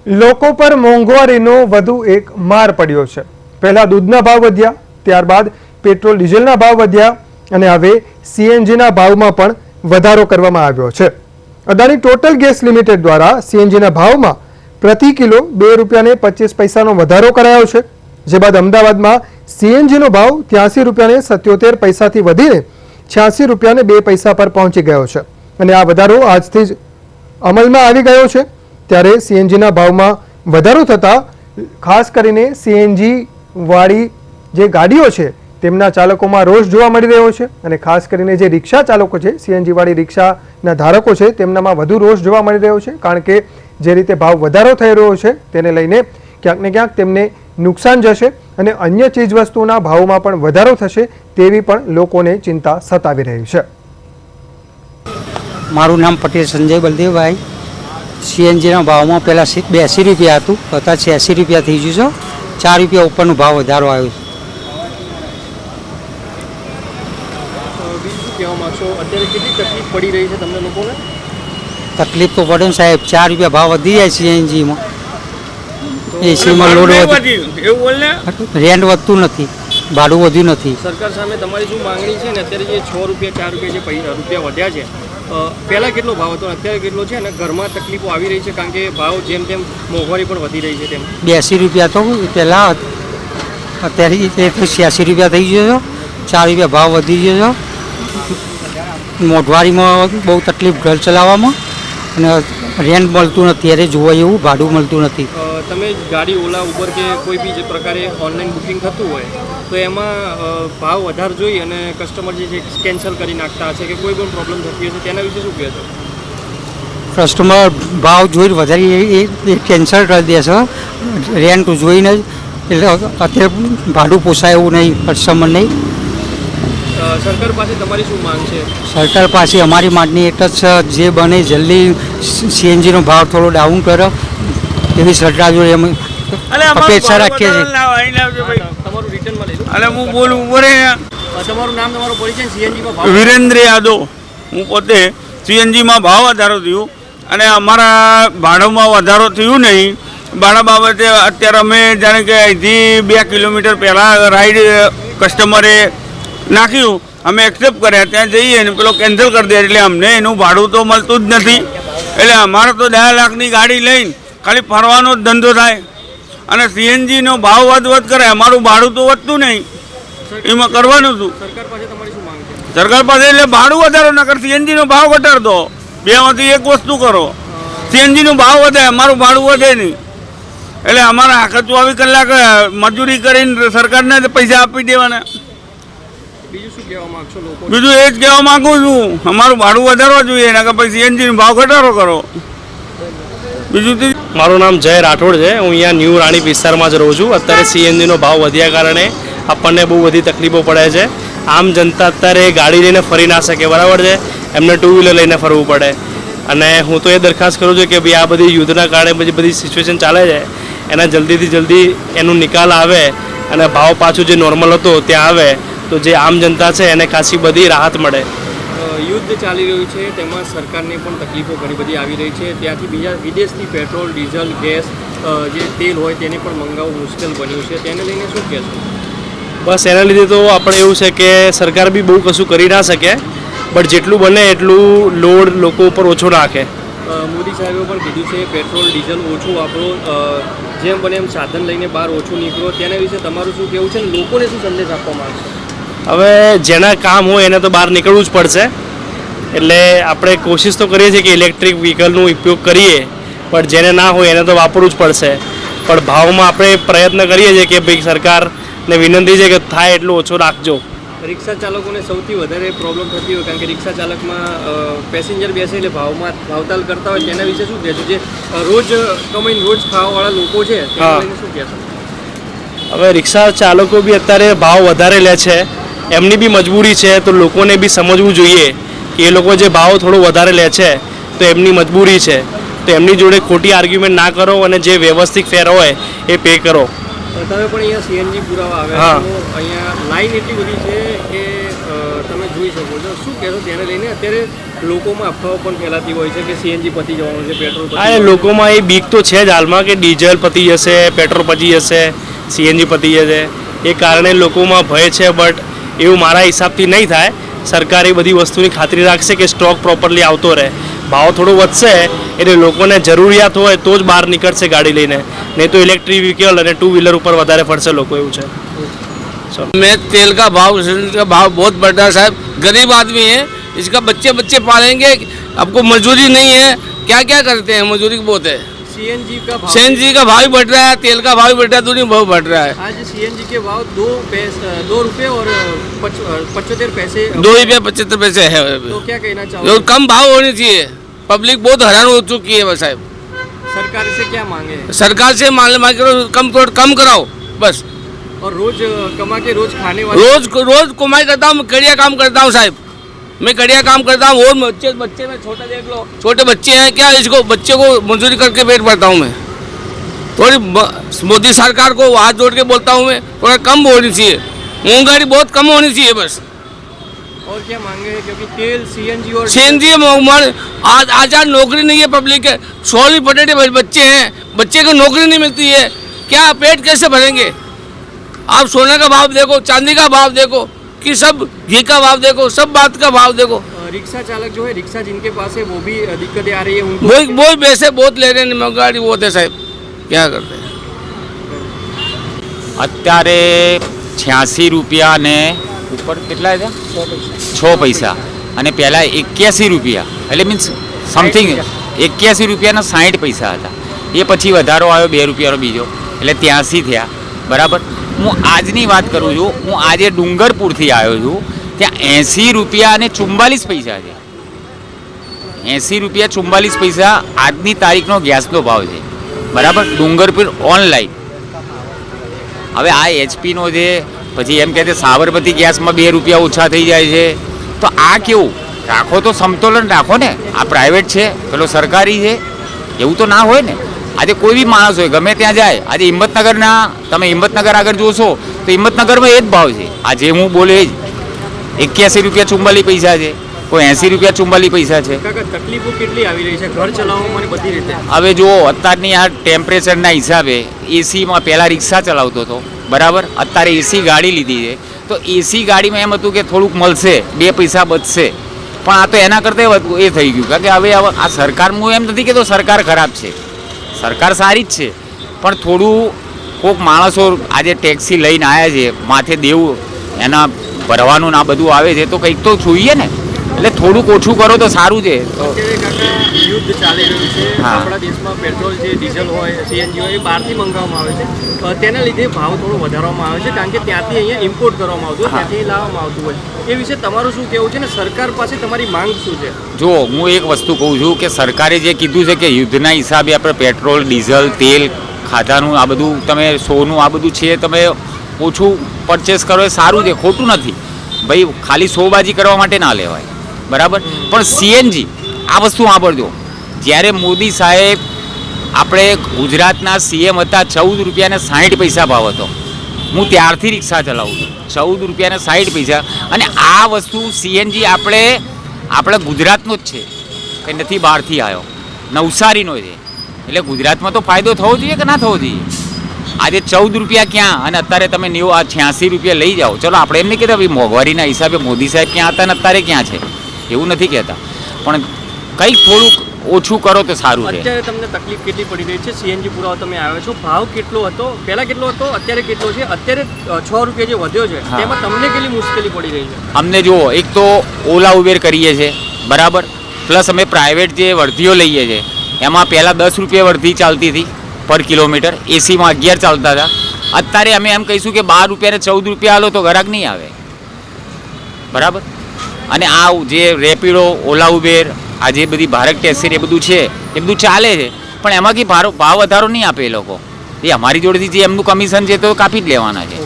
લોકો પર મોંઘવારીનો વધુ એક માર પડ્યો છે। પહેલા દૂધના ભાવ વધ્યા, ત્યારબાદ પેટ્રોલ ડીઝલના ભાવ વધ્યા અને હવે સીએનજીના ભાવમાં પણ વધારો કરવામાં આવ્યો છે। અદાણી ટોટલ ગેસ લિમિટેડ દ્વારા સીએનજીના ભાવમાં પ્રતિ કિલો ₹2.25નો વધારો કરાયો છે। જે બાદ અમદાવાદમાં સીએનજીનો ભાવ ₹83.77થી વધીને ₹86.02 પર પહોંચી ગયો છે અને આ વધારો આજથી જ અમલમાં આવી ગયો છે। ત્યારે સીએનજીના ભાવમાં વધારો થતાં ખાસ કરીને સીએનજી વાળી જે ગાડીઓ છે તેમના ચાલકોમાં રોષ જોવા મળી રહ્યો છે અને ખાસ કરીને જે રિક્ષા ચાલકો છે, સીએનજી વાળી રિક્ષાના ધારકો છે, તેમનામાં વધુ રોષ જોવા મળી રહ્યો છે। કારણ કે જે રીતે ભાવ વધારો થઈ રહ્યો છે તેને લઈને ક્યાંક ને ક્યાંક તેમને નુકસાન જશે અને અન્ય ચીજવસ્તુઓના ભાવમાં પણ વધારો થશે તેવી પણ લોકોને ચિંતા સતાવી રહી છે। મારું નામ પટેલ સંજય બલદેવભાઈ। સીએનજીના ભાવમાં પહેલાં ₹82 હતું, અત્યારે ₹86 થઈ ગયું છે। ₹4 ઉપરનો ભાવ વધારો આવ્યો છે। બીજું કહેવા માંગશો, અત્યારે કેટલી તકલીફ પડી રહી છે તમને લોકોને? તકલીફ તો પડે ને સાહેબ, ₹4 ભાવ વધી જાય સીએનજીમાં, એસીમાં લોડ રેન્ટ વધતું નથી, ભાડું વધ્યું નથી। સરકાર સામે તમારી શું માંગણી છે ને? અત્યારે જે ₹6 ₹4 જે રૂપિયા વધ્યા છે, પહેલાં કેટલો ભાવ હતો અત્યારે કેટલો છે અને ઘરમાં તકલીફો આવી રહી છે કારણ કે ભાવ જેમ તેમ મોંઘવારી પણ વધી રહી છે તેમ? ₹82 તો પહેલાં, અત્યારે ₹86 થઈ ગયો છે। ₹4 ભાવ વધી ગયો છે। મોંઘવારીમાં બહુ તકલીફ ઘર ચલાવવામાં અને રેન્ટ મળતું નથી, અરે જોવાય એવું ભાડું મળતું નથી। તમે ગાડી ઓલા ઉબર કે કોઈ બી જે પ્રકારે ઓનલાઈન બુકિંગ થતું હોય તો એમાં ભાવ વધારે જોઈ અને કસ્ટમર જે છે કેન્સલ કરી નાખતા હશે કે કોઈ પણ પ્રોબ્લેમ થતી હશે, તેના વિશે શું કહેશો? કસ્ટમર ભાવ જોઈને વધારે એ કેન્સલ કરી દે છે, રેન્ટ જોઈને જ। એટલે અત્યારે ભાડું પોસાય એવું નહીં કસ્ટમર નહીં। સરકાર પાસે તમારી શું માંગ છે? સરકાર પાસે અમારી માંગણી એક જ છે, જે બને જલ્દી સીએનજીનો ભાવ થોડો ડાઉન કરો એવી સરકાર જોડે અમે અપેક્ષા રાખીએ છીએ। તમારું રિટર્નમાં લઈ લો। અરે હું બોલું બોલે તમારું નામ, તમારો પરિચય, સીએનજીમાં ભાવ? વિરેન્દ્ર યાદવ। હું પોતે સીએનજીમાં ભાવ વધારો થયું અને અમારા ભાડામાં વધારો થયું નહીં। ભાડા બાબતે અત્યારે અમે જાણે કે અહીંથી 2 કિલોમીટર પહેલાં રાઈડ કસ્ટમરે નાખ્યું, અમે એક્સેપ્ટ કર્યા, ત્યાં જઈએ ને પેલો કેન્સલ કરી દે એટલે અમને એનું ભાડું તો મળતું જ નથી। એટલે અમારે તો 10 લાખની ગાડી લઈને ખાલી ફરવાનો જ ધંધો થાય અને સીએનજીનો ભાવ વધઘટ કરે, અમારું ભાડું તો વધતું નહીં, એમાં કરવાનું શું? સરકાર પાસે તમારી શું માંગ છે? સરકાર પાસે એટલે ભાડું વધારો ના કર, સીએનજીનો ભાવ ઘટાડ દો, બેમાંથી એક વસ્તુ કરો। સીએનજીનો ભાવ વધે, અમારું ભાડું વધે નહીં, એટલે અમારા આખા 24 કલાક મજૂરી કરીને સરકારને પૈસા આપી દેવાના। બીજું શું કહેવા માંગશો લોકો? બીજું એ જ કહેવા માગું છું, અમારું ભાડું વધારવા જોઈએ એના કે પછી સીએનજીનો ભાવ ઘટાડો કરો। બીજું મારું નામ જય રાઠોડ છે। હું અહીંયા ન્યૂ રાણી વિસ્તારમાં જ રહું છું। અત્યારે સીએનજીનો ભાવ વધ્યા કારણે આપણને બહુ બધી તકલીફો પડે છે। આમ જનતા અત્યારે ગાડી લઈને ફરી ના શકે, બરાબર છે, એમને 2 વ્હીલર લઈને ફરવું પડે। અને હું તો એ દરખાસ્ત કરું છું કે ભાઈ આ બધી યુદ્ધના કારણે બધી સિચ્યુએશન ચાલે છે, એના જલ્દીથી જલ્દી એનું નિકાલ આવે અને ભાવ પાછું જે નોર્મલ હતો ત્યાં આવે તો જે આમ જનતા છે એને ખાસી બધી રાહત મળે। યુદ્ધ ચાલી રહ્યું છે, તેમાં સરકારને પણ તકલીફો ઘણી બધી આવી રહી છે। ત્યાંથી બીજા વિદેશથી પેટ્રોલ, ડીઝલ, ગેસ, જે તેલ હોય તેને પણ મંગાવવું મુશ્કેલ બન્યું છે, તેને લઈને શું કહેશો? બસ એના લીધે તો આપણે એવું છે કે સરકાર બી બહુ કશું કરી ના શકે, બટ જેટલું બને એટલું લોડ લોકો ઉપર ઓછો નાખે। મોદી સાહેબે પણ કીધું છે પેટ્રોલ ડીઝલ ઓછું વાપરો, જેમ બને એમ સાધન લઈને બહાર ઓછું નીકળો, તેના વિશે તમારું શું કહેવું છે? લોકોને શું સંદેશ આપવા માંગશો? હવે જેના કામ હોય એને તો બહાર નીકળવું જ પડશે, એટલે આપણે કોશિશ તો કરીએ છીએ કે ઇલેક્ટ્રિક વ્હીકલનો ઉપયોગ કરીએ, પણ જેને ના હોય એને તો વાપરવું જ પડશે। પણ ભાવમાં આપણે પ્રયત્ન કરીએ છીએ કે ભાઈ સરકારને વિનંતી છે કે થાય એટલું ઓછો રાખજો। રિક્ષા ચાલકોને સૌથી વધારે પ્રોબ્લેમ થતી હોય કારણ કે રિક્ષા ચાલકમાં પેસેન્જર બેસે એટલે ભાવતાલ કરતા હોય, તેના વિશે શું કહેશો? જે રોજ કમાઈને રોજ ખાવાવાળા લોકો છે તેના લઈને શું કહેશો? હવે રિક્ષા ચાલકો બી અત્યારે ભાવ વધારે લે છે, એમની બી મજબૂરી છે, તો લોકોને બી સમજવું જોઈએ કે એ લોકો જે ભાવ થોડો વધારે લે છે તો એમની મજબૂરી છે, તો એમની જોડે ખોટી આર્ગ્યુમેન્ટ ના કરો અને જે વ્યવસ્થિત ફેર હોય એ પે કરો। તમે પણ અહીંયા સીએનજી પુરાવા આવ્યા છો, અહીંયા લાઈન એટલી બધી છે કે તમે જોઈ જોઈ શકો છો, શું કહેશો તેને લઈને? અત્યારે લોકોમાં અફવાઓ પણ ફેલાતી હોય છે કે સીએનજી પતી જવાનું છે, પેટ્રોલ પતી હા, એ જવાનું છે. લોકોમાં એ બીક તો છે જ હાલમાં કે ડીઝલ પતી જશે, પેટ્રોલ પતી જશે, સીએનજી પતી જશે. એ કારણે લોકોમાં ભય છે, બટ એવું મારા હિસાબથી નહીં થાય. સરકાર એ બધી વસ્તુની ખાતરી રાખશે કે સ્ટોક પ્રોપરલી આવતો રહે. ભાવ થોડો વધશે એટલે લોકોને જરૂરિયાત હોય તો જ બહાર નીકળશે ગાડી લઈને, નહીં તો ઇલેક્ટ્રિક વ્હીકલ અને ટુ વ્હીલર ઉપર વધારે ફરશે લોકો, એવું છે. में तेल का भाव सिलेंडर का भाव बहुत बढ़ रहा है साहब. गरीब आदमी है, इसका बच्चे बच्चे पालेंगे, आपको मजदूरी नहीं है, क्या क्या करते हैं, मजदूरी बहुत है. सीएनजी का भाव, सीएनजी का भाव भी बढ़ रहा है, तेल का भाव भी बढ़ रहा है, दोनों भाव बढ़ रहा है. आज सीएनजी के भाव 2 रुपये और 75 पैसे. 2 रुपया 75 पैसे है. तो क्या कहना जो चाहोगे? कम भाव होनी चाहिए. पब्लिक बहुत हैरान हो चुकी है बस साहब. सरकार से क्या मांगे? सरकार से मांग करो, थोड़ा कम कराओ बस. और रोज कमा के रोज खाने वाले रोज कमाई करता हूँ, कड़िया काम करता हूँ साहब. मैं कड़िया काम करता हूँ. और बच्चे में छोटा देख लो, छोटे बच्चे हैं क्या, इसको बच्चे को मजदूरी करके पेट भरता हूँ मैं. थोड़ी मोदी सरकार को हाथ जोड़ के बोलता हूँ मैं, थोड़ा कम होनी चाहिए, महंगाई बहुत कम होनी चाहिए बस. और क्या मांगे हैं? क्योंकि तेल सीएनजी और सीएनजी आज नौकरी नहीं है पब्लिक के. 16 पटेटे बच्चे हैं, बच्चे को नौकरी नहीं मिलती है, क्या पेट कैसे भरेंगे? आप सोने का भाव देखो, चांदी का भाव देखो, कि सब घी का भाव देखो, सब बात का भाव देखो. रिक्शा चालक जो है, रिक्शा जिनके पास है वो भी दिक्कतें आ रही है उनको. वो पैसे बहुत ले रहे हैं, महंगाई बहुत है साहब, क्या करते हैं. અત્યારે 86 રૂપિયા ને ઉપર કેટલા હતા 6 પૈસા અને પહેલાં 81 રૂપિયા એટલે મીન્સ સમથિંગ 81 રૂપિયાના 60 પૈસા હતા. એ પછી વધારો આવ્યો 2 રૂપિયાનો બીજો એટલે 83 થયા. બરાબર. હું આજની વાત કરું છું, હું આજે ડુંગરપુરથી આવ્યો છું, ત્યાં 80 રૂપિયા અને 44 પૈસા છે. 80 રૂપિયા 44 પૈસા આજની તારીખનો ગેસનો ભાવ છે. બરાબર. ડુંગરપુર ઓનલાઈન. હવે આ એચપીનો છે, પછી એમ કહે છે સાબરમતી ગેસમાં 2 રૂપિયા ઓછા થઈ જાય છે. તો આ કેવું? રાખો તો સમતોલન રાખો ને. આ પ્રાઇવેટ છે, પેલો સરકારી છે, એવું તો ના હોય ને. આજે કોઈ બી માણસ હોય ગમે ત્યાં જાય. આજે હિંમતનગરના તમે હિંમતનગર આગળ જોશો તો હિંમતનગરમાં એ જ ભાવ છે. આ જે હું બોલે જ 81 રૂપિયા 44 પૈસા છે, કોઈ 80 રૂપિયા 44 પૈસા છે. કાકા તકલીફો કેટલી આવી રહી છે ઘર ચલાવવામાં અને બધી રીતે? હવે જુઓ, અત્યારની આ ટેમ્પરેચરના હિસાબે એસીમાં પહેલાં રિક્ષા ચલાવતો હતો. બરાબર. અત્યારે એસી ગાડી લીધી છે, તો એસી ગાડીમાં એમ હતું કે થોડુંક મળશે, 2 પૈસા બચશે. પણ આ તો એના કરતાં એ થઈ ગયું. કારણ કે હવે આ સરકાર, હું એમ નથી કહેતો સરકાર ખરાબ છે, સરકાર સારી જ છે, પણ થોડું કોઈક માણસો આજે ટેક્સી લઈને આવ્યા છે, માથે દેવું એના ભરવાનું આ બધું આવે છે, તો કંઈક તો જોઈએ ને. એટલે થોડુંક ઓછું કરો તો સારું છે. અત્યારે કાકા યુદ્ધ ચાલી રહ્યું છે. હા. આપણા દેશમાં પેટ્રોલ છે, ડીઝલ હોય, સીએનજી હોય, એ બહારથી મંગાવવામાં આવે છે. તેના લીધે ભાવ થોડો વધારવામાં આવે છે, કારણ કે ત્યાંથી અહીંયા ઇમ્પોર્ટ કરવામાં આવતું હોય, ત્યાંથી લાવવામાં આવતું હોય. એ વિશે તમારું શું કહેવું છે ને સરકાર પાસે તમારી માંગ શું છે? જો હું એક વસ્તુ કહું છું કે સરકારે જે કીધું છે કે યુદ્ધના હિસાબે આપણે પેટ્રોલ, ડીઝલ, તેલ, ખાધાનું આ બધું, તમે સોનું આ બધું છે, તમે ઓછું પરચેસ કરો એ સારું છે, ખોટું નથી. ભાઈ ખાલી શોબાજી કરવા માટે ના લેવાય. બરાબર. પણ સીએનજી આ વસ્તુ સાંભળજો, જ્યારે મોદી સાહેબ આપણે ગુજરાતના સીએમ હતા 14 રૂપિયાને 60 પૈસા ભાવ હતો. હું ત્યારથી રિક્ષા ચલાવું છું. 14 રૂપિયાને 60 પૈસા. અને આ વસ્તુ સીએનજી આપણે ગુજરાતનો જ છે, કંઈ નથી બહારથી આવ્યો, નવસારીનો છે. એટલે ગુજરાતમાં તો ફાયદો થવો જોઈએ કે ના થવો જોઈએ? આજે 14 રૂપિયા ક્યાં અને અત્યારે તમે 86 રૂપિયા લઈ જાઓ. ચલો આપણે એમ નહીં કહેતા ભાઈ મોંઘવારીના હિસાબે મોદી સાહેબ ક્યાં હતા ને અત્યારે ક્યાં છે, એવું નથી કહેતા. પણ કંઈક થોડુંક ઓછું કરો તો સારું છે. અત્યારે તમને તકલીફ કેટલી પડી રહી છે? સીએનજી પુરાવા તમે આવ્યો છો, ભાવ કેટલો હતો પહેલા, કેટલો હતો અત્યારે, કેટલો છે અત્યારે? 6 રૂપિયા જે વધ્યો છે હા. તેમાં તમને કેટલી મુશ્કેલી પડી રહી છે? અમને જુઓ, એક તો ઓલા ઉબેર કરીએ છીએ. બરાબર. પ્લસ અમે પ્રાઇવેટ જે વર્ધીઓ લઈએ છીએ, એમાં પહેલાં 10 રૂપિયા વર્ધી ચાલતી હતી પર કિલોમીટર, એસીમાં 11 ચાલતા હતા. અત્યારે અમે એમ કહીશું કે 12 રૂપિયા ને 14 રૂપિયા હાલો તો ગ્રાહક નહીં આવે. બરાબર. અને આ જે રેપિડો, ઓલા ઉબેર, આ જે બધી ભારત ટેક્સી એ બધું છે, એ બધું ચાલે છે, પણ એમાંથી ભાવ વધારો નહીં આપે એ લોકો. એ અમારી જોડેથી જે એમનું કમિશન છે તો કાપી જ લેવાના છે.